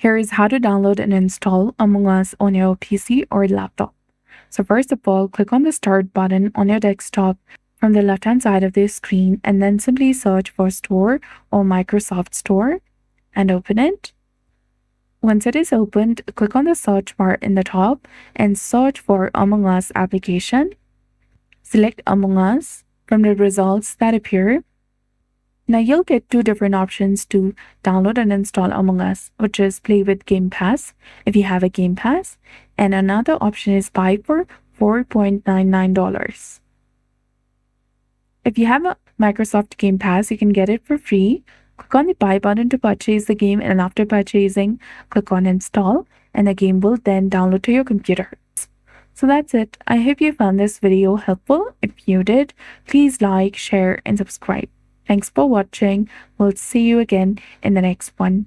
Here is how to download and install Among Us on your PC or laptop. So first of all, click on the Start button on your desktop from the left-hand side of the screen and then simply search for Store or Microsoft Store and open it. Once it is opened, click on the search bar in the top and search for Among Us application. Select Among Us from the results that appear. Now you'll get two different options to download and install Among Us, which is Play with Game Pass if you have a Game Pass, and another option is buy for $4.99. If you have a Microsoft Game Pass, you can get it for free. Click on the buy button to purchase the game, and after purchasing, click on install, and the game will then download to your computer. So that's it. I hope you found this video helpful. If you did, please like, share, and subscribe. Thanks for watching. We'll see you again in the next one.